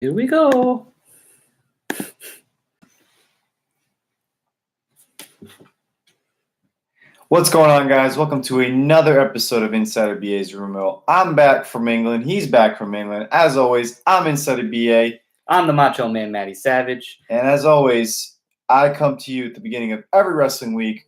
Here we go. What's going on, guys? Welcome to another episode of Insider BA's Rumor. I'm back from England. He's back from England. As always, I'm Insider BA. I'm the Macho Man Matty Savage. And as always, I come to you at the beginning of every wrestling week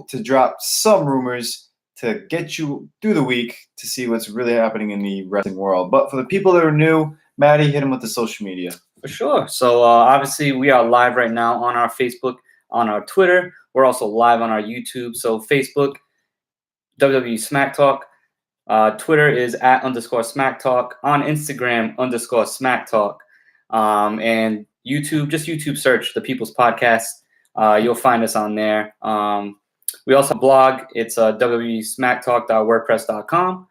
to drop some rumors to get you through the week to see what's really happening in the wrestling world. But for the people that are new, Matty, hit him with the social media. For sure. So obviously we are live right now on our Facebook, on our Twitter. We're also live on our YouTube. So Facebook, WWE SmackTalk. Twitter is @_SmackTalk. On Instagram, _SmackTalk. And YouTube, just YouTube search The People's Podcast. You'll find us on there. We also blog. It's www.smacktalk.wordpress.com.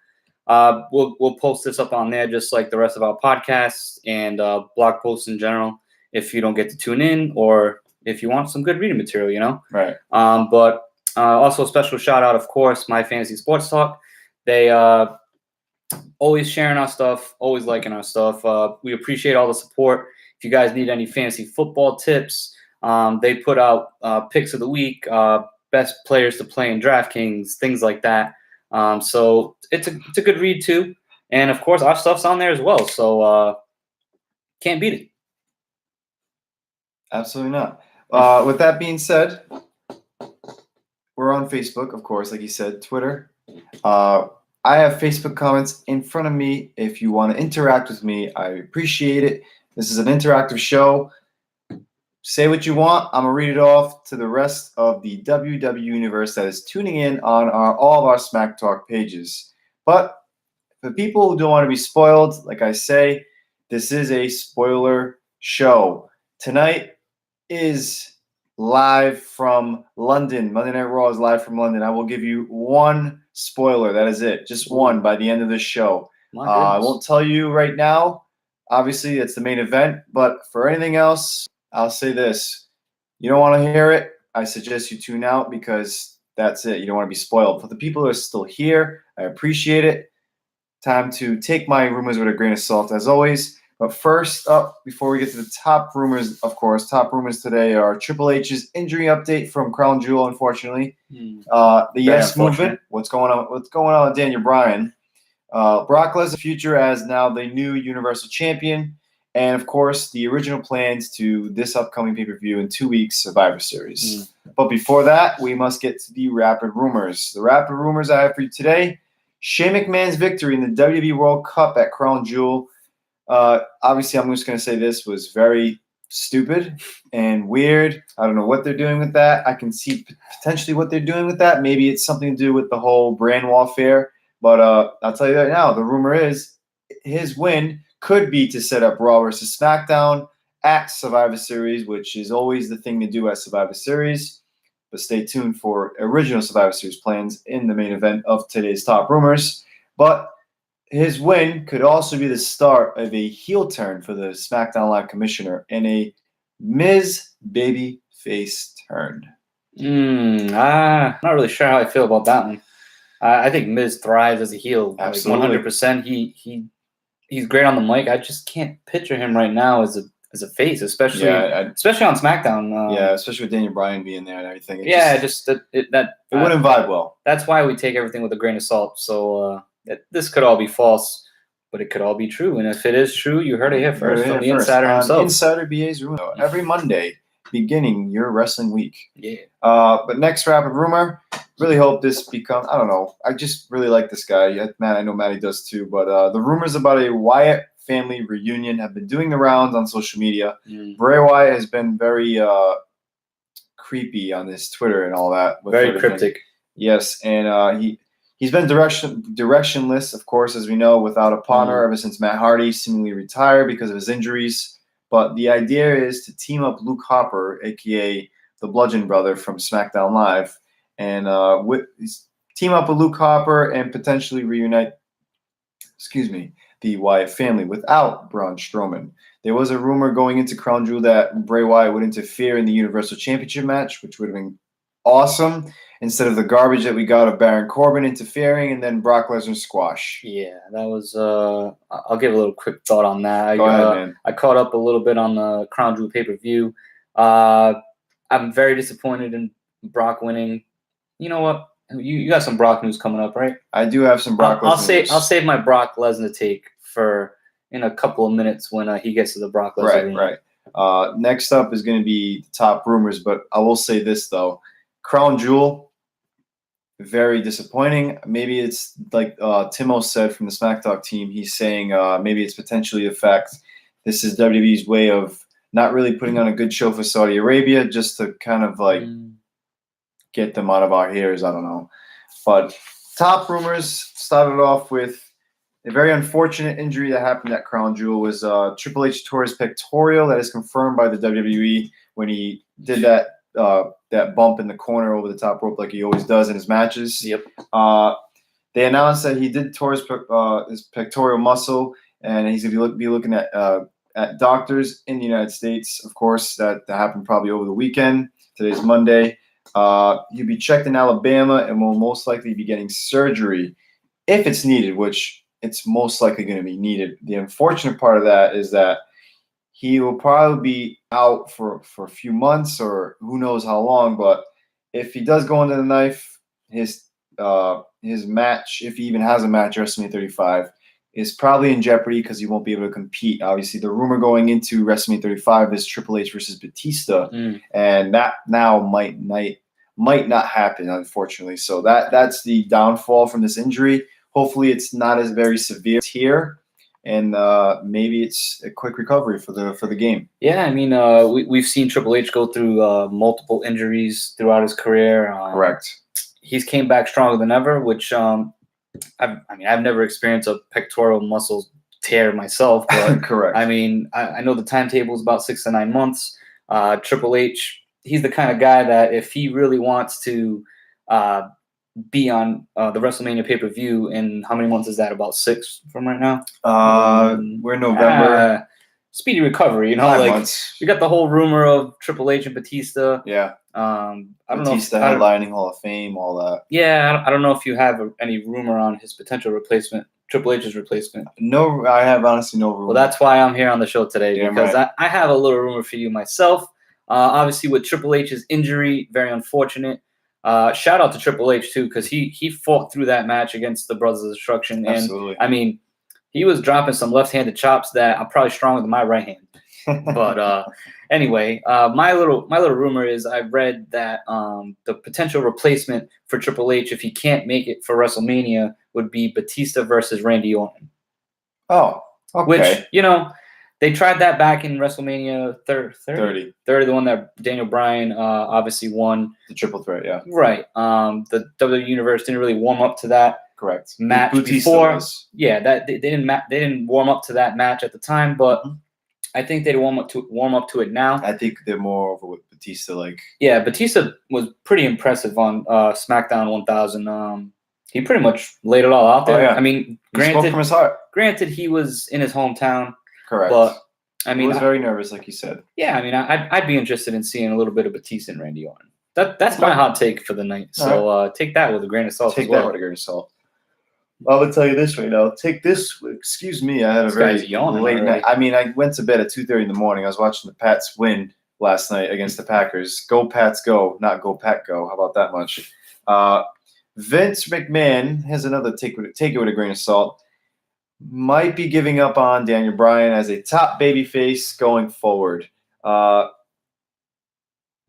We'll post this up on there just like the rest of our podcasts and blog posts in general if you don't get to tune in or if you want some good reading material, you know? Right. But also a special shout out, of course, My Fantasy Sports Talk. They always sharing our stuff, always liking our stuff. We appreciate all the support. If you guys need any fantasy football tips, they put out picks of the week, best players to play in DraftKings, things like that. So it's a good read too. And of course, our stuff's on there as well. So can't beat it. Absolutely not. With that being said, we're on Facebook, of course, like you said, Twitter. I have Facebook comments in front of me. If you want to interact with me, I appreciate it. This is an interactive show. Say what you want. I'm going to read it off to the rest of the WW universe that is tuning in on all of our Smack Talk pages. But for people who don't want to be spoiled, like I say, this is a spoiler show. Tonight is live from London. Monday Night Raw is live from London. I will give you one spoiler. That is it. Just one by the end of the show. I won't tell you right now. Obviously, it's the main event. But for anything else, I'll say this. You don't want to hear it. I suggest you tune out because that's it. You don't want to be spoiled. For the people who are still here, I appreciate it. Time to take my rumors with a grain of salt, as always. But first up, before we get to the top rumors, of course, top rumors today are Triple H's injury update from Crown Jewel, unfortunately. The Yes Movement, what's going on with Daniel Bryan. Brock Lesnar's future as now the new Universal Champion. And, of course, the original plans to this upcoming pay-per-view in 2 weeks, Survivor Series. But before that, we must get to the rapid rumors. The rapid rumors I have for you today, Shane McMahon's victory in the WWE World Cup at Crown Jewel. Obviously, I'm just going to say this was very stupid and weird. I don't know what they're doing with that. I can see potentially what they're doing with that. Maybe it's something to do with the whole brand warfare. But I'll tell you right now, the rumor is his win could be to set up Raw versus SmackDown at Survivor Series, which is always the thing to do at Survivor Series. But stay tuned for original Survivor Series plans in the main event of today's top rumors. But his win could also be the start of a heel turn for the SmackDown Live commissioner and a Miz babyface turn. Not really sure how I feel about that one. I think Miz thrives as a heel. Absolutely. Like 100%. He's great on the mic. I just can't picture him right now as a face, especially on SmackDown. Especially with Daniel Bryan being there and everything. It wouldn't vibe well. That's why we take everything with a grain of salt. So this could all be false, but it could all be true. And if it is true, you heard it here first from the insider himself. Insider BA's rumor every Monday, beginning your wrestling week. Yeah. But next rapid rumor. Really hope this becomes. I don't know. I just really like this guy. Matt, I know Matty does too. But the rumors about a Wyatt family reunion have been doing the rounds on social media. Bray Wyatt has been very creepy on his Twitter and all that. Very cryptic. Yes, and he's been directionless, of course, as we know, without a partner ever since Matt Hardy seemingly retired because of his injuries. But the idea is to team up Luke Harper, a.k.a. the Bludgeon Brother from SmackDown Live, and team up with Luke Harper and potentially reunite, the Wyatt family without Braun Strowman. There was a rumor going into Crown Jewel that Bray Wyatt would interfere in the Universal Championship match, which would have been awesome. instead of the garbage that we got of Baron Corbin interfering and then Brock Lesnar squash. Yeah, that was. I'll give a little quick thought on that. Go ahead, man. I caught up a little bit on the Crown Jewel pay-per-view. I'm very disappointed in Brock winning. You know what? You got some Brock news coming up, right? I do have some Brock Lesnar news. I'll save my Brock Lesnar take for in a couple of minutes when he gets to the Brock Lesnar. Right. Next up is going to be the top rumors, but I will say this though: Crown Jewel, very disappointing. Maybe it's like Timo said from the SmackTalk team. He's saying maybe it's potentially the fact this is WWE's way of not really putting on a good show for Saudi Arabia, just to kind of like get them out of our ears. I don't know. But top rumors started off with a very unfortunate injury that happened at Crown Jewel. Was Triple H tore his pectoral. That is confirmed by the WWE when he did that bump in the corner over the top rope like he always does in his matches. Yep. They announced that he did tore his pectoral muscle, and he's going to be looking at doctors in the United States. Of course, that happened probably over the weekend. Today's Monday. He'll be checked in Alabama and will most likely be getting surgery if it's needed, which it's most likely going to be needed. The unfortunate part of that is that he will probably be out for a few months or who knows how long. But if he does go under the knife, his match, if he even has a match at WrestleMania 35, is probably in jeopardy because he won't be able to compete. Obviously, the rumor going into WrestleMania 35 is Triple H versus Batista, and that now might not happen, unfortunately. So that's the downfall from this injury. Hopefully, it's not as very severe here, and maybe it's a quick recovery for the game. Yeah, I mean, we've seen Triple H go through multiple injuries throughout his career. Correct. He's came back stronger than ever, which I've never experienced a pectoral muscle tear myself, but correct. I mean, I know the timetable is about 6 to 9 months. Triple H, he's the kind of guy that if he really wants to be on the WrestleMania pay-per-view, in how many months is that? About 6 from right now? We're in November. Speedy recovery, 5 months. We got the whole rumor of Triple H and Batista. Yeah. I don't Batista know. headlining Hall of Fame, all that. Yeah, I don't know if you have any rumor on his potential replacement, Triple H's replacement. No, I have honestly no rumor. Well, that's why I'm here on the show today, because right. I have a little rumor for you myself. Obviously, with Triple H's injury, very unfortunate. Shout out to Triple H too, because he fought through that match against the Brothers of Destruction, and Absolutely. I mean, he was dropping some left-handed chops that are probably stronger than my right hand. But anyway, my little rumor is I've read that the potential replacement for Triple H, if he can't make it for WrestleMania, would be Batista versus Randy Orton. Oh, okay. Which, they tried that back in WrestleMania 30, the one that Daniel Bryan obviously won. The triple threat, yeah. Right. The WWE Universe didn't really warm up to that. Correct. Match Batista before. Was. Yeah, that they didn't warm up to that match at the time, but I think they'd warm up to it now. I think they're more over with Batista. Yeah, Batista was pretty impressive on SmackDown 1000. He pretty much laid it all out there. Oh, yeah. I mean, He spoke from his heart. Granted, he was in his hometown. Correct. But I mean, he was very nervous, like you said. Yeah, I mean, I'd be interested in seeing a little bit of Batista and Randy Orton. That's my hot take for the night. So take that with a grain of salt. Take that with a grain of salt. I would tell you this right now. Take this. Excuse me. I had a very late night. I mean, I went to bed at 2:30 in the morning. I was watching the Pats win last night against the Packers. Go Pats, go! Not go Pat, go. How about that much? Vince McMahon has another take it with a grain of salt. Might be giving up on Daniel Bryan as a top babyface going forward. The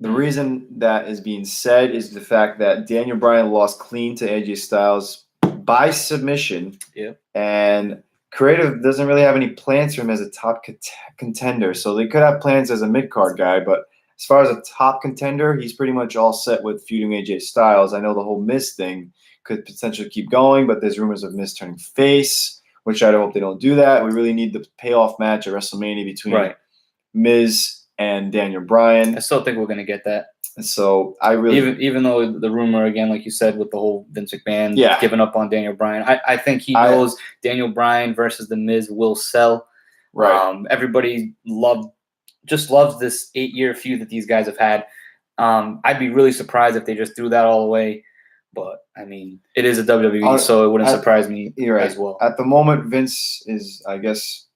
reason that is being said is the fact that Daniel Bryan lost clean to AJ Styles by submission. Yeah. And Creative doesn't really have any plans for him as a top contender. So they could have plans as a mid-card guy, but as far as a top contender, he's pretty much all set with feuding AJ Styles. I know the whole Miz thing could potentially keep going, but there's rumors of Miz turning face, which I hope they don't do that. We really need the payoff match at WrestleMania between Miz and Daniel Bryan. I still think we're going to get that. And so I really, even though the rumor again, like you said, with the whole Vince McMahon giving up on Daniel Bryan, I think he knows Daniel Bryan versus the Miz will sell. Right. Everybody loves this 8-year feud that these guys have had. I'd be really surprised if they just threw that all away. But I mean, it is a WWE, so it wouldn't surprise me as well. At the moment, Vince is, I guess,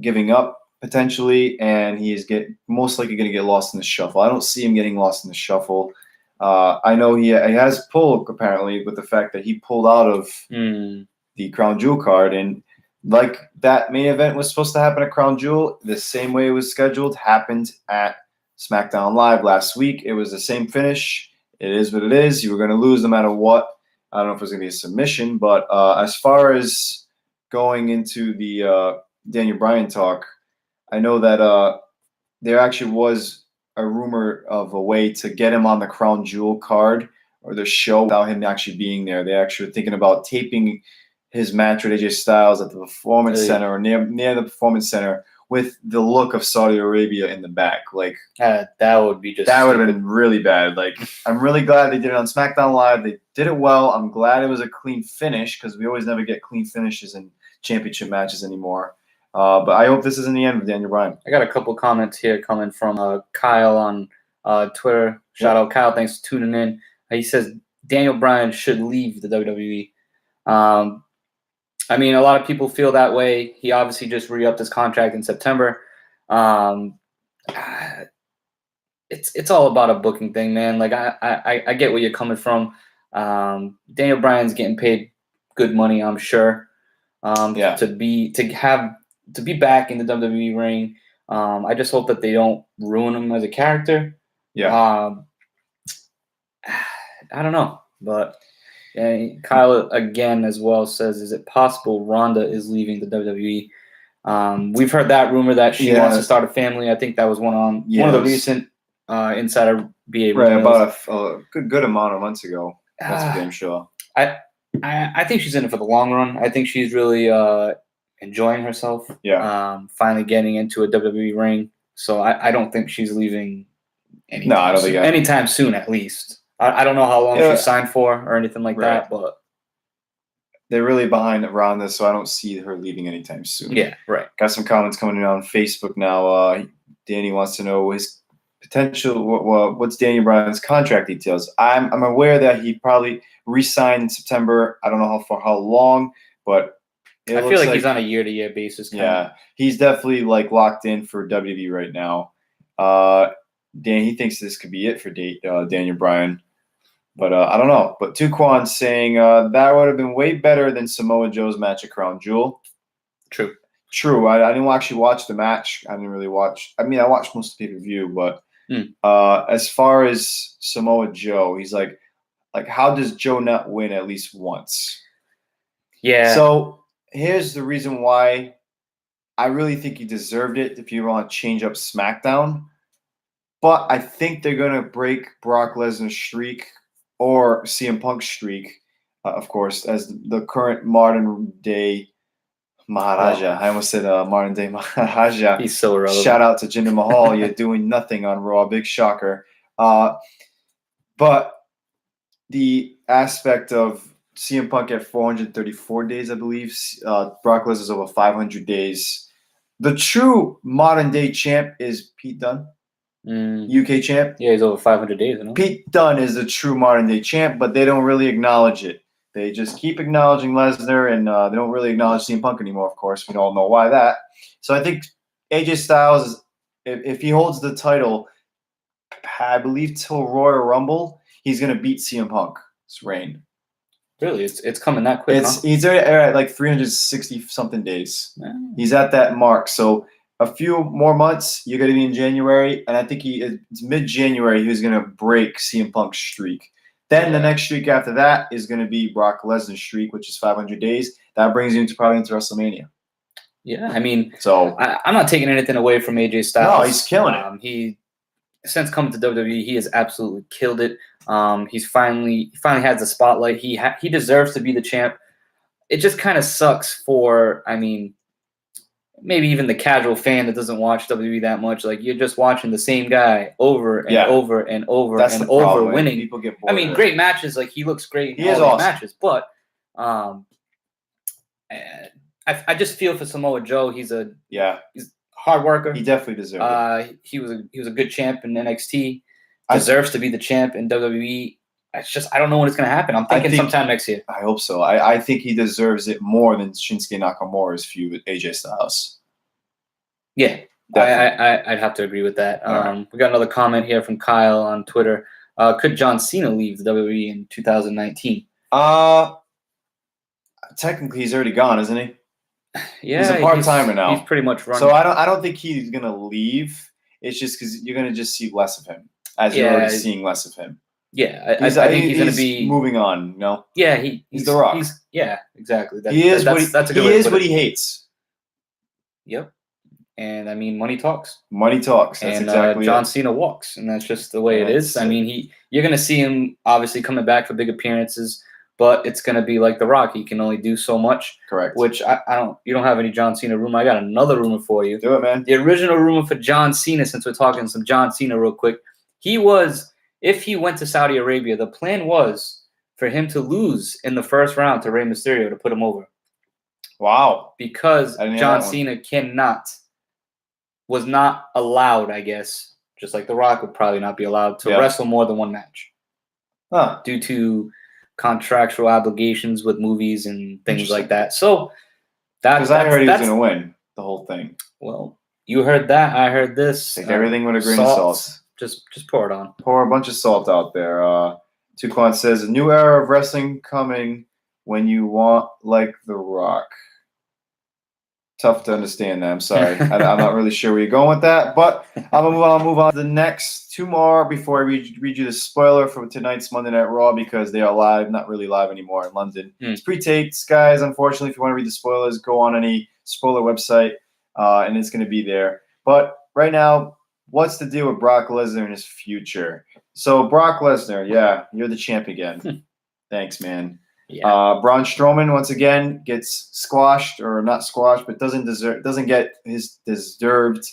giving up potentially, and he is most likely going to get lost in the shuffle. I don't see him getting lost in the shuffle. I know he has pulled apparently with the fact that he pulled out of the Crown Jewel card, and like that main event was supposed to happen at Crown Jewel, the same way it was scheduled happened at SmackDown Live last week. It was the same finish. It is what it is. You were going to lose no matter what. I don't know if it was going to be a submission, but as far as going into the Daniel Bryan talk, I know that there actually was a rumor of a way to get him on the Crown Jewel card or the show without him actually being there. They actually were thinking about taping his match with AJ Styles at the Performance Center or near the Performance Center with the look of Saudi Arabia in the back. Like that would be just that would have been really bad. Like I'm really glad they did it on SmackDown Live. They did it well. I'm glad it was a clean finish because we always never get clean finishes in championship matches anymore. But I hope this isn't the end of Daniel Bryan. I got a couple comments here coming from Kyle on Twitter. Shout out Kyle. Thanks for tuning in. He says Daniel Bryan should leave the WWE. I mean, a lot of people feel that way. He obviously just re-upped his contract in September. It's all about a booking thing, man. Like I get where you're coming from. Daniel Bryan's getting paid good money, I'm sure. To be back in the WWE ring. I just hope that they don't ruin him as a character. Yeah. I don't know, but Kyle again as well says, is it possible Ronda is leaving the WWE? We've heard that rumor that she wants to start a family. I think that was one of the recent Insider BA right about a good amount of months ago. That's for damn sure. I think she's in it for the long run. I think she's really enjoying herself. Yeah. Finally getting into a WWE ring. So I don't think she's leaving anytime soon, at least. I don't know how long she signed for or anything like that, but they're really behind Ronda, so I don't see her leaving anytime soon. Yeah, right. Got some comments coming in on Facebook now. Danny wants to know his potential. What's Daniel Bryan's contract details? I'm aware that he probably re-signed in September. I don't know how long, but I feel like he's on a year-to-year basis. He's definitely like locked in for WWE right now. Dan, he thinks this could be it for Daniel Bryan. But I don't know. But Tuquan saying that would have been way better than Samoa Joe's match at Crown Jewel. True. I didn't actually watch the match. I didn't really watch. I mean, I watched most of the pay-per-view. But as far as Samoa Joe, he's like, how does Joe not win at least once? Yeah. So here's the reason why I really think he deserved it if you want to change up SmackDown. But I think they're going to break Brock Lesnar's streak or CM Punk's streak, of course, as the current modern-day Maharaja. I almost said modern-day Maharaja. He's so relevant. Shout out to Jinder Mahal. You're doing nothing on Raw. Big shocker. But the aspect of CM Punk at 434 days, I believe. Brock Lesnar's over 500 days. The true modern-day champ is Pete Dunne. UK champ. Yeah, he's over 500 days. Pete Dunne is the true modern day champ, but they don't really acknowledge it. They just keep acknowledging Lesnar, and they don't really acknowledge CM Punk anymore, of course. We all know why that. So I think AJ Styles, if he holds the title, I believe till Royal Rumble, he's going to beat CM Punk's reign. Really? It's coming that quick, He's at like 360-something days. He's at that mark. So a few more months, you're going to be in January, and I think it's mid-January he's going to break CM Punk's streak. Then the next streak after that is going to be Brock Lesnar's streak, which is 500 days. That brings you probably into WrestleMania. Yeah, I mean, so I'm not taking anything away from AJ Styles. No, he's killing it. Since coming to WWE, he has absolutely killed it. He's finally has the spotlight. He deserves to be the champ. It just kind of sucks for, I mean, maybe even the casual fan that doesn't watch WWE that much. Like, you're just watching the same guy over and over and over and over winning. People get bored. I mean, great matches. Like, he looks great in all these matches. But I just feel for Samoa Joe. He's a hard worker. He definitely deserves it. He was a good champ in NXT. deserves to be the champ in WWE. It's just I don't know when it's going to happen. I'm thinking sometime next year. I hope so. I think he deserves it more than Shinsuke Nakamura's feud with AJ Styles. Yeah, I'd have to agree with that. Right. We got another comment here from Kyle on Twitter. Could John Cena leave the WWE in 2019? Technically, he's already gone, isn't he? Yeah, he's a part-timer now. He's pretty much running. So I don't think he's gonna leave. It's just because you're gonna just see less of him, as you're already seeing less of him. Yeah, I think he's gonna be moving on. No. Yeah, he's The Rock. Yeah, exactly. That's a good. He is what he hates. Yep. And I mean, money talks. Money talks. That's exactly John Cena walks, and that's just the way it is. I mean, you're gonna see him obviously coming back for big appearances, but it's gonna be like The Rock. He can only do so much. Correct. Which I don't. You don't have any John Cena rumor. I got another rumor for you. Do it, man. The original rumor for John Cena, since we're talking some John Cena real quick, if he went to Saudi Arabia, the plan was for him to lose in the first round to Rey Mysterio to put him over. Wow. Because John Cena was not allowed, I guess, just like The Rock would probably not be allowed to wrestle more than one match. Due to contractual obligations with movies and things like that. So because I heard he was going to win the whole thing. Well, you heard that. I heard this. Take everything with a grain of salt. Just pour it on. Pour a bunch of salt out there. Tucon says, a new era of wrestling coming when you want like The Rock. Tough to understand that. I'm sorry. I'm not really sure where you're going with that, but I'm going to move on to the next two more before I read you the spoiler for tonight's Monday Night Raw because they are live, not really live anymore in London. It's pre-taped, guys. Unfortunately, if you want to read the spoilers, go on any spoiler website, and it's going to be there. But right now, what's the deal with Brock Lesnar and his future? So Brock Lesnar, yeah, you're the champ again. Thanks, man. Yeah. Braun Strowman once again gets squashed, or not squashed, but doesn't get his deserved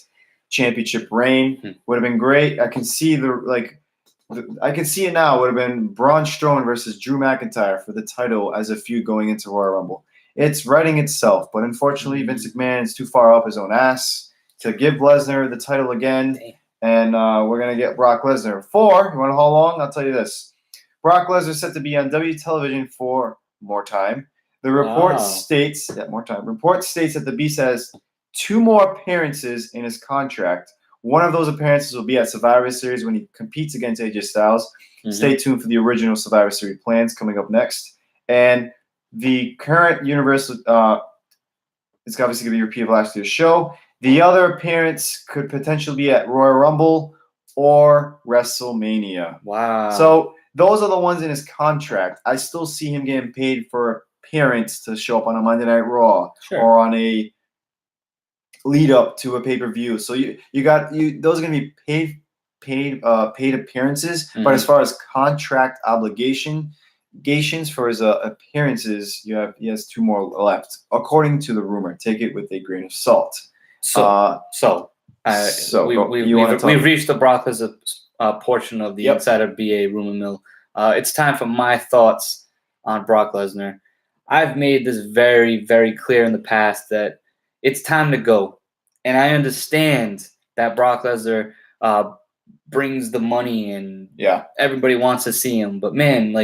championship reign. Would have been great. I can see I can see it now. Would have been Braun Strowman versus Drew McIntyre for the title as a feud going into Royal Rumble. It's writing itself, but unfortunately, Vince McMahon is too far up his own ass to give Lesnar the title again. And we're gonna get Brock Lesnar for. You want to know how long? I'll tell you this. Brock Lesnar is set to be on W television for more time. The report states that more time. Report states that the Beast has 2 more appearances in his contract. One of those appearances will be at Survivor Series when he competes against AJ Styles. Stay tuned for the original Survivor Series plans coming up next. And the current Universal, it's obviously going to be a repeat of last year's show. The other appearance could potentially be at Royal Rumble or WrestleMania. Wow. So those are the ones in his contract. I still see him getting paid for appearance to show up on a Monday Night Raw or on a lead up to a pay-per-view. So those are going to be paid appearances. But as far as contract obligations for his appearances, he has 2 more left, according to the rumor. Take it with a grain of salt. We've reached the Brock Lesnar portion of the Insider BA rumor mill. It's time for my thoughts on Brock Lesnar. I've made this very, very clear in the past that it's time to go. And I understand that Brock Lesnar brings the money and everybody wants to see him. But, man,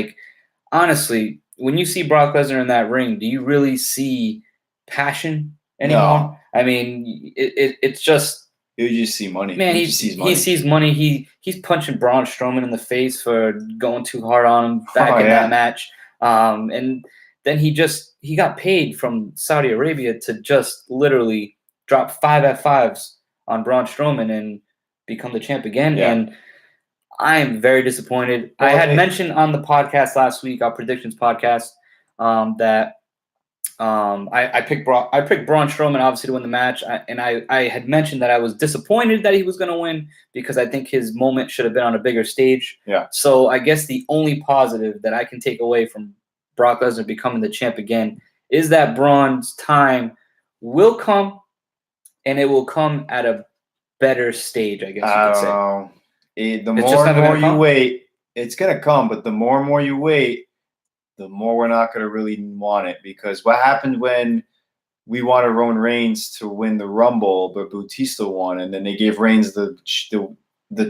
honestly, when you see Brock Lesnar in that ring, do you really see passion anymore? No. I mean, it's just... You just see money. Man, he sees money. He's punching Braun Strowman in the face for going too hard on him back in that match. And then he got paid from Saudi Arabia to just literally drop 5 F5s on Braun Strowman and become the champ again. Yeah. And I am very disappointed. Well, I had mentioned on the podcast last week, our predictions podcast, that I picked Braun Strowman obviously to win the match, and I had mentioned that I was disappointed that he was going to win because I think his moment should have been on a bigger stage. Yeah. So I guess the only positive that I can take away from Brock Lesnar becoming the champ again is that Braun's time will come, and it will come at a better stage, I guess you could say. The more and more you wait, it's going to come, but the more and more you wait, the more we're not going to really want it. Because what happened when we wanted Roman Reigns to win the Rumble, but Batista won, and then they gave Reigns the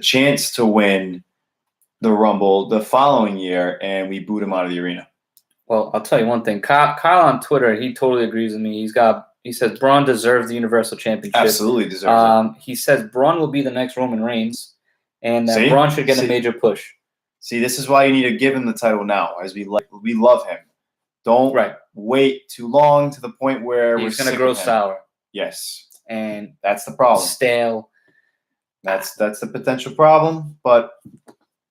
chance to win the Rumble the following year, and we boot him out of the arena. Well, I'll tell you one thing. Kyle on Twitter, he totally agrees with me. He says Braun deserves the Universal Championship. Absolutely deserves it. He says Braun will be the next Roman Reigns, and that See? Braun should get a major push. See, this is why you need to give him the title now, as we love him. Don't wait too long to the point where he's going to grow sour. Yes, and that's the problem. Stale. That's the potential problem, but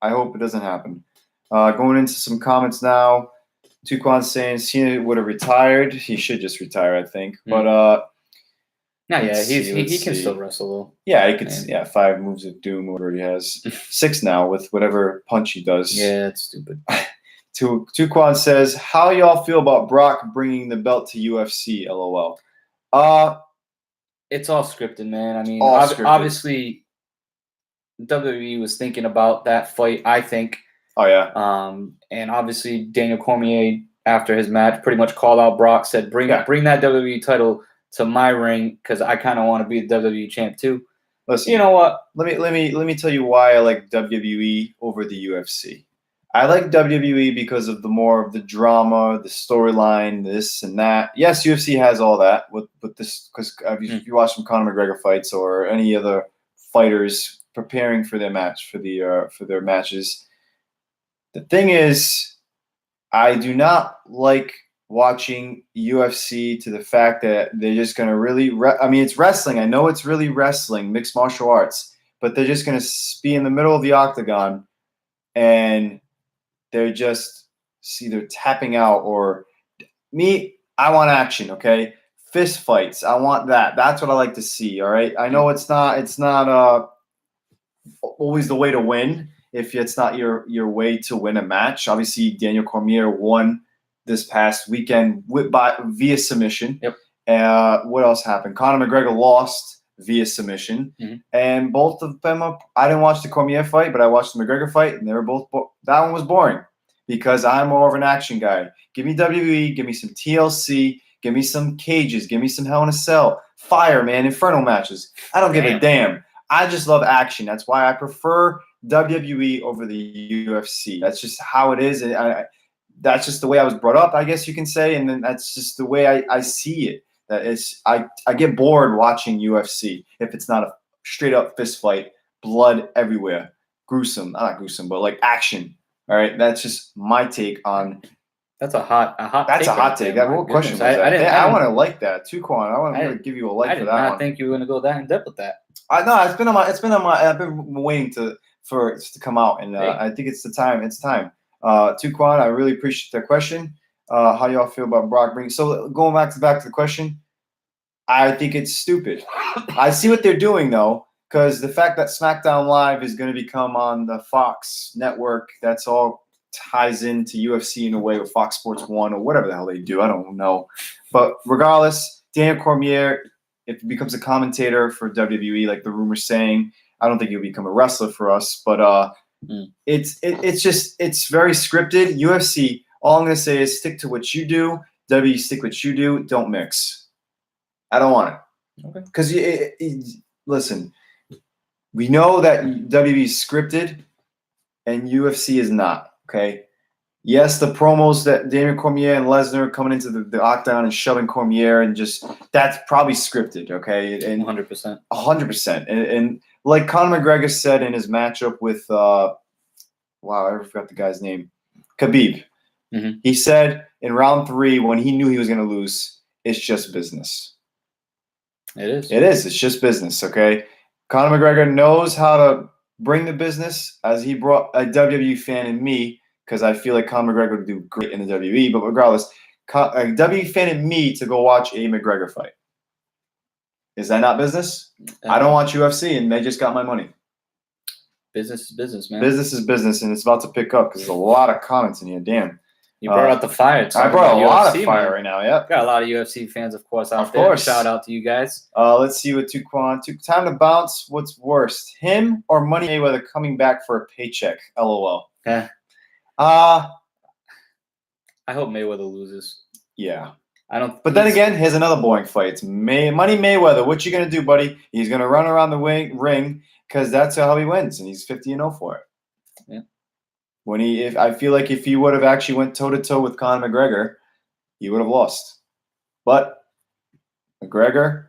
I hope it doesn't happen. Going into some comments now. Tuquan saying Cena would have retired. He should just retire, I think. But he can still wrestle though. Yeah, he could. Yeah, 5 moves of doom, whatever he has. 6 now with whatever punch he does. Yeah, it's stupid. Tuquan says, "How y'all feel about Brock bringing the belt to UFC?" LOL. It's all scripted, man. I mean, obviously, WWE was thinking about that fight. I think. Oh yeah. And obviously Daniel Cormier after his match pretty much called out Brock, said bring that WWE title to my ring because I kind of want to be the WWE champ too. Listen, you know what? Let me tell you why I like WWE over the UFC. I like WWE because of more of the drama, the storyline, this and that. Yes, UFC has all that with this because if you watch some Conor McGregor fights or any other fighters preparing for their match for their matches. The thing is, I do not like watching UFC to the fact that they're just going to really it's wrestling. I know it's really wrestling, mixed martial arts, but they're just going to be in the middle of the octagon and they're just either tapping out or me. I want action, okay? Fist fights. I want that. That's what I like to see, all right? I know it's not always the way to win. If it's not your way to win a match. Obviously, Daniel Cormier won this past weekend via submission. Yep. What else happened? Conor McGregor lost via submission. Mm-hmm. And both of them, I didn't watch the Cormier fight, but I watched the McGregor fight, and they were both that one was boring because I'm more of an action guy. Give me WWE, give me some TLC, give me some cages, give me some Hell in a Cell, fire, man, Inferno matches. I don't give a damn. I just love action. That's why I prefer WWE over the UFC. That's just how it is. And that's just the way I was brought up, I guess you can say. And then that's just the way I see it. That it's I get bored watching UFC if it's not a straight up fist fight, blood everywhere, gruesome, not gruesome, but like action. All right, that's just my take on. That's a hot. That's a hot take. What question was that? I want to like that. Tuquan, I want to give you a like for that one. I did not think you were going to go that in depth with that. No, it's been on my. I've been waiting for it to come out, and I think it's the time. It's time. Tuquan, I really appreciate that question. How y'all feel about Brock bringing? So going back to the question, I think it's stupid. I see what they're doing though, because the fact that SmackDown Live is going to become on the Fox network, that's all ties into UFC in a way with Fox Sports 1 or whatever the hell they do. I don't know, but regardless, Daniel Cormier, if he becomes a commentator for WWE, like the rumor's saying, I don't think he'll become a wrestler for us, but it's very scripted. UFC, all I'm gonna say is stick to what you do. WWE, stick what you do. Don't mix. I don't want it. Okay. Because listen, we know that WWE is scripted, and UFC is not. Okay. Yes, the promos that Daniel Cormier and Lesnar coming into the octagon and shoving Cormier and just that's probably scripted. Okay, and 100%. 100%. And like Conor McGregor said in his matchup with I forgot the guy's name, Khabib. Mm-hmm. He said in round 3 when he knew he was going to lose, it's just business. It is. It is. It's just business. Okay. Conor McGregor knows how to bring the business, as he brought a WWE fan in me, because I feel like Conor McGregor would do great in the WWE. But regardless, a WWE fan in me to go watch a McGregor fight. Is that not business? I don't watch UFC, and they just got my money. Business is business, man. Business is business, and it's about to pick up because there's a lot of comments in here. Damn. You brought out the fire. I brought a lot of fire right now. Yep. Got a lot of UFC fans, of course, out there. Shout out to you guys. Let's see what Tuquan. Time to bounce. What's worst, him or Money Mayweather coming back for a paycheck? LOL. Yeah. I hope Mayweather loses. Yeah. I don't. But then again, here's another boring fight. It's Money Mayweather. What you gonna do, buddy? He's gonna run around the ring because that's how he wins, and he's 50-0 for it. Yeah. I feel like if he would have actually went toe to toe with Conor McGregor, he would have lost. But McGregor,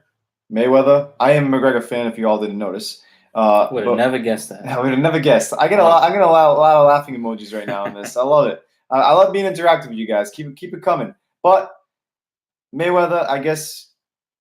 Mayweather. I am a McGregor fan. If you all didn't notice, Would have never guessed that. I would have never guessed. I get a lot of laughing emojis right now on this. I love it. I love being interactive with you guys. Keep it coming. But Mayweather, I guess.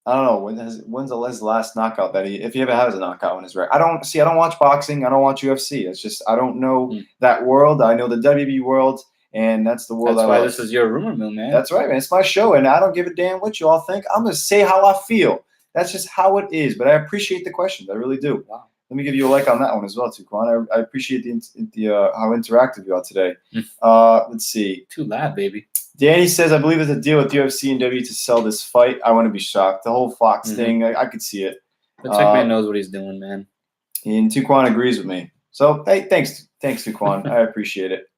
I don't know when's the last knockout that if he ever has a knockout in his record. I don't watch boxing. I don't watch UFC. It's just I don't know that world. I know the WWE world, and that's the world. That's I why love. this is your rumor mill, man. That's right, man. It's my show, and I don't give a damn what you all think. I'm gonna say how I feel. That's just how it is. But I appreciate the questions. I really do. Wow. Let me give you a like on that one as well, too, Quan. I appreciate the how interactive you are today. Let's see. Too loud, baby. Danny says, I believe there's a deal with UFC and WWE to sell this fight. I wouldn't be shocked. The whole Fox thing, I could see it. Vince McMahon knows what he's doing, man. And Tuquan agrees with me. So, hey, thanks, Tuquan. I appreciate it.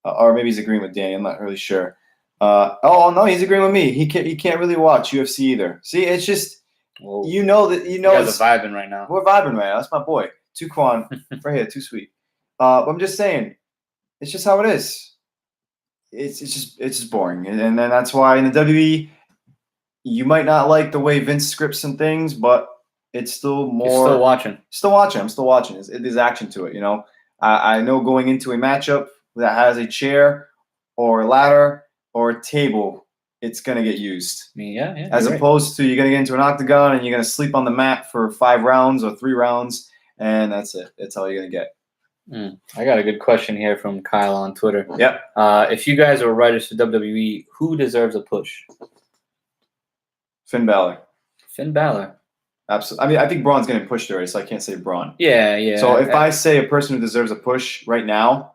Or maybe he's agreeing with Danny. I'm not really sure. No, he's agreeing with me. He can't really watch UFC either. See, it's just, Whoa. you guys are vibing right now. We're vibing right now. That's my boy. Tuquan, right here, too sweet. But I'm just saying, it's just how it is. It's just boring, and then that's why in the WWE, you might not like the way Vince scripts some things, but it's still more. You're still watching. I'm still watching. There's action to it, you know. I know going into a matchup that has a chair or a ladder or a table, it's gonna get used. I mean, yeah. As opposed to you're gonna get into an octagon and you're gonna sleep on the mat for 5 rounds or 3 rounds, and that's it. That's all you're gonna get. I got a good question here from Kyle on Twitter. Yep. If you guys are writers for WWE, who deserves a push? Finn Balor. Finn Balor. Absolutely. I mean, I think Braun's getting pushed already, so I can't say Braun. Yeah. So if I say a person who deserves a push right now,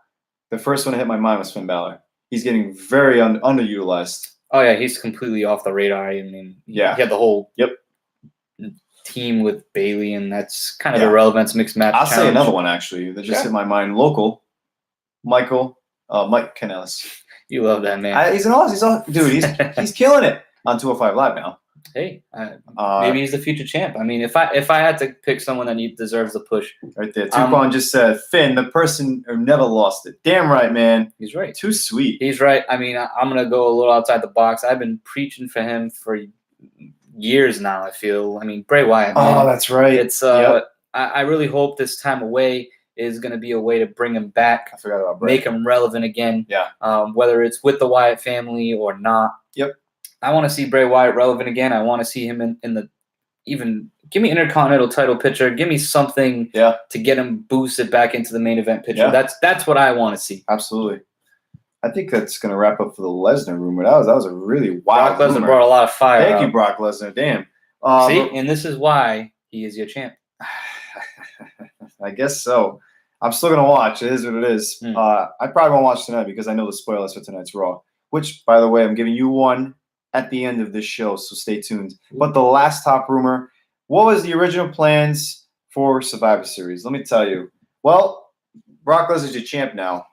the first one to hit my mind was Finn Balor. He's getting very underutilized. Oh, yeah, he's completely off the radar. I mean, he had the whole team with Bailey, and that's kind of irrelevant. Mixed match. I'll say another one, actually, that just hit my mind. Local. Mike Kanellis. You love that man. He's an awesome dude. He's killing it on 205 Live now. Hey, maybe he's the future champ. I mean, if I had to pick someone that deserves a push, right there. Tupac just said Finn, the person who never lost it. Damn right, man. He's right. Too sweet. He's right. I mean, I'm gonna go a little outside the box. I've been preaching for him for years now. I feel. I mean, Bray Wyatt. Man, that's right. It's I really hope this time away is going to be a way to bring him back. I forgot about Bray. Make him relevant again. Yeah. Whether it's with the Wyatt family or not. Yep. I want to see Bray Wyatt relevant again. I want to see him in the even give me Intercontinental title picture. Give me something to get him boosted back into the main event picture. Yeah. That's what I want to see. Absolutely. I think that's going to wrap up for the Lesnar rumor. That was a really wild Brock Lesnar rumor. brought a lot of fire. Thank you, Brock Lesnar. Damn. See, and this is why he is your champ. I guess so. I'm still going to watch. It is what it is. I probably won't watch tonight because I know the spoilers for tonight's Raw, which, by the way, I'm giving you one at the end of this show, so stay tuned. But the last top rumor, what was the original plans for Survivor Series? Let me tell you. Well, Brock Lesnar's your champ now.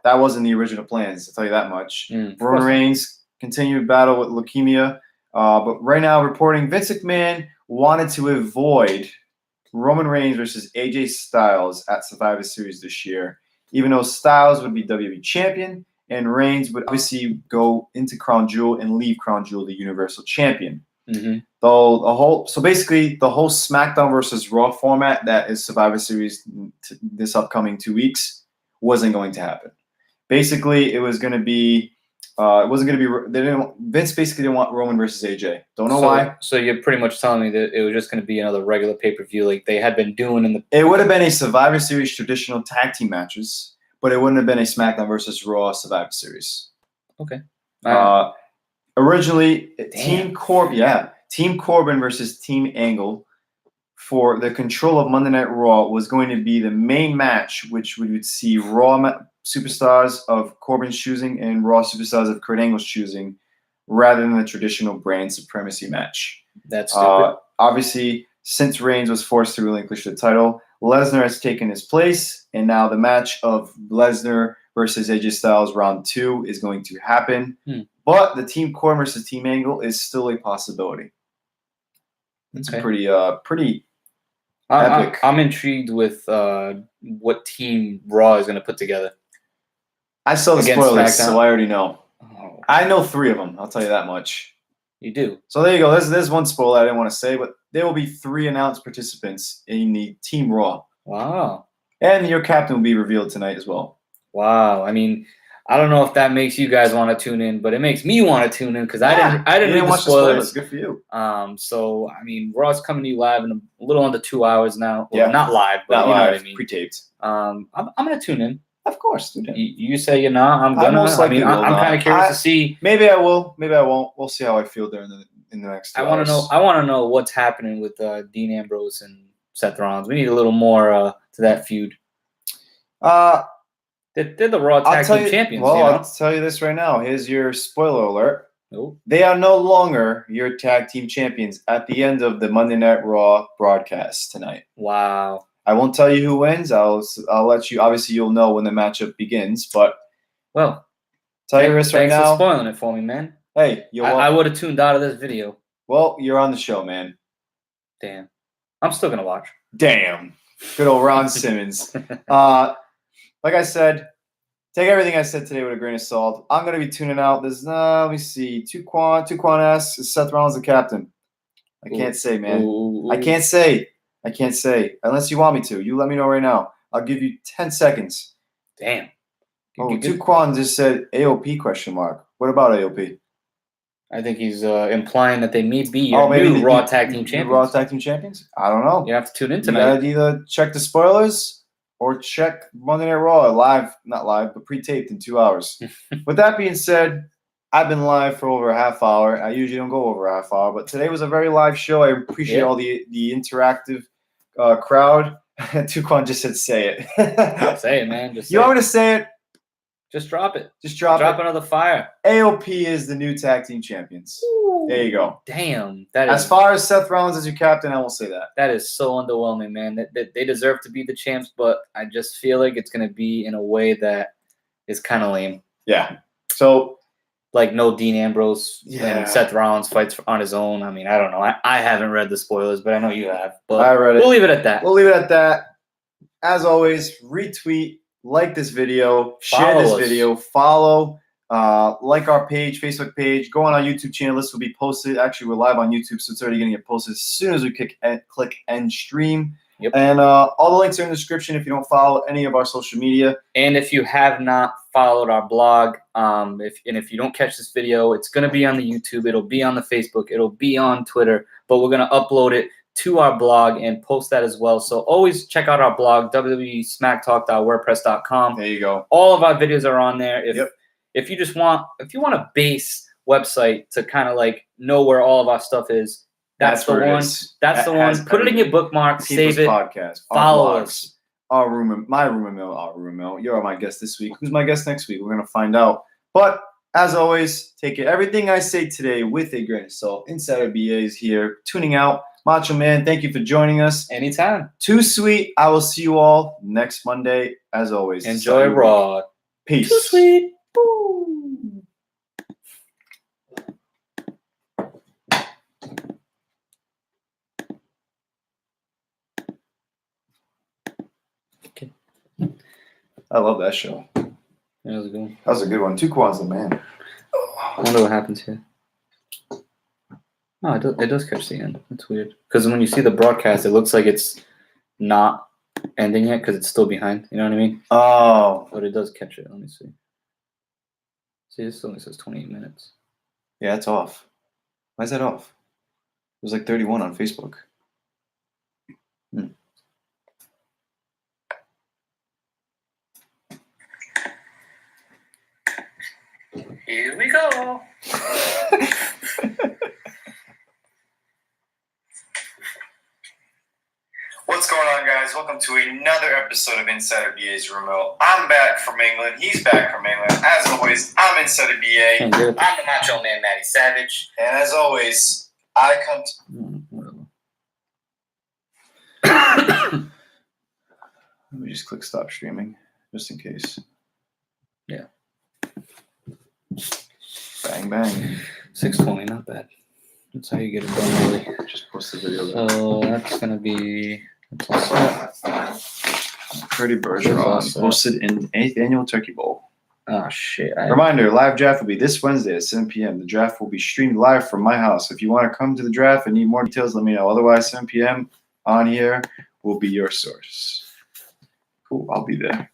That wasn't the original plans, I'll tell you that much. Roman Reigns continued battle with leukemia. But right now, reporting Vince McMahon wanted to avoid Roman Reigns versus AJ Styles at Survivor Series this year, even though Styles would be WWE champion and Reigns would obviously go into Crown Jewel and leave Crown Jewel the Universal Champion. So basically, the whole SmackDown versus Raw format that is Survivor Series this upcoming 2 weeks wasn't going to happen. Basically, it was going to be. It wasn't going to be. Vince basically didn't want Roman versus AJ. Don't know why. So you're pretty much telling me that it was just going to be another regular pay-per-view like they had been doing in the. It would have been a Survivor Series traditional tag team matches, but it wouldn't have been a SmackDown versus Raw Survivor Series. Okay. Originally, Team Corbin versus Team Angle for the control of Monday Night Raw was going to be the main match, which we would see Raw superstars of Corbin's choosing and Raw superstars of Kurt Angle's choosing, rather than the traditional brand supremacy match. That's stupid. Obviously, since Reigns was forced to relinquish the title, Lesnar has taken his place, and now the match of Lesnar versus AJ Styles round 2 is going to happen. But the Team Corbin versus Team Angle is still a possibility. It's pretty epic. I'm intrigued with what Team Raw is going to put together. I saw the against spoilers, SmackDown. so I already know. Oh, I know 3 of them. I'll tell you that much. you do. So there you go. There's one spoiler I didn't want to say, but there will be 3 announced participants in the Team Raw. Wow. And your captain will be revealed tonight as well. Wow. I mean, I don't know if that makes you guys want to tune in, but it makes me want to tune in because I didn't read the watch spoilers. Good for you. So I mean, Raw's coming to you live in a little under 2 hours now. Well, Yeah. not live, but Not you know live, what I mean. pre-taped. I'm gonna tune in. Of course, dude. You say you're not. I'm gonna. most likely will I'm not. kind of curious to see. Maybe I will. Maybe I won't. We'll see how I feel during in the next 2 I want to know. I want to know what's happening with Dean Ambrose and Seth Rollins. We need a little more to that feud. They're the Raw Tag Team Champions. Well, you know? I'll tell you this right now. Here's your spoiler alert. Nope. They are no longer your tag team champions at the end of the Monday Night Raw broadcast tonight. Wow. I won't tell you who wins. I'll let you. Obviously, you'll know when the matchup begins. But tell you this right now. Thanks for spoiling it for me, man. Hey, I would have tuned out of this video. Well, you're on the show, man. Damn. I'm still gonna watch. Damn. Good old Ron Simmons. Like I said, take everything I said today with a grain of salt. I'm going to be tuning out. There's, let me see. Tuquan asks, is Seth Rollins the captain? I can't say, man. Ooh. I can't say. Unless you want me to. You let me know right now. I'll give you 10 seconds. Damn. Tuquan just said AOP question mark. What about AOP? I think he's implying that they may be your new Raw Tag Team Champions. Raw Tag Team Champions? I don't know. You have to tune in You tonight. gotta either check the spoilers or check Monday Night Raw not live, but pre-taped in 2 hours. With that being said, I've been live for over a half hour. I usually don't go over a half hour, but today was a very live show. I appreciate all the interactive crowd. Tuquan just said, "Say it." Say it, man. You want me to say it? Just drop it. Just drop it. Another fire. AOP is the new tag team champions. Ooh. There you go. Damn. As far as Seth Rollins as your captain, I won't say that. That is so underwhelming, man. They deserve to be the champs, but I just feel like it's going to be in a way that is kind of lame. Yeah. So, like, no Dean Ambrose and Seth Rollins fights on his own. I mean, I don't know. I haven't read the spoilers, but I know you have. But I read it. We'll leave it at that. As always, retweet, like this video, share this video, follow, like our page, Facebook page, go on our YouTube channel. This will be posted. Actually, we're live on YouTube, so it's already going to get posted as soon as we click end stream. Yep. And all the links are in the description if you don't follow any of our social media. And if you have not followed our blog, if you don't catch this video, it's going to be on the YouTube. It'll be on the Facebook. It'll be on Twitter. But we're going to upload it to our blog and post that as well. So always check out our blog, www.smacktalk.wordpress.com. There you go. All of our videos are on there. If you want a base website to kind of like know where all of our stuff is, that's the one. That's the one. Put it in your bookmark, save it, podcast, follow us. My rumor mill. You're my guest this week. Who's my guest next week? We're going to find out. But as always, take it. Everything I say today with a grain of salt. Insider BA is here, tuning out. Macho Man, thank you for joining us. Anytime. Too sweet. I will see you all next Monday. As always, enjoy Raw. Peace. Too sweet. Boom. Okay. I love that show. That was a good one. That was a good one. Tuquan's the man. I wonder what happens here. Oh, it does catch the end. That's weird. Because when you see the broadcast, it looks like it's not ending yet because it's still behind. You know what I mean? Oh. But it does catch it. Let me see. See, this only says 28 minutes. Yeah, it's off. Why is that off? It was like 31 on Facebook. Here we go. What's going on, guys? Welcome to another episode of Insider BA's Remote. I'm back from England. He's back from England. As always, I'm Insider BA. I'm the Macho Man Matty Savage. And as always, I come to... Let me just click stop streaming, just in case. Yeah. Bang, bang. 6:20, not bad. That's how you get it done early. Just post the video. So that's going to be... Freddie Bergeron posted in 8th Annual Turkey Bowl. Oh shit! Reminder: live draft will be this Wednesday at 7 p.m. The draft will be streamed live from my house. If you want to come to the draft and need more details, let me know. Otherwise, 7 p.m. on here will be your source. Cool. I'll be there.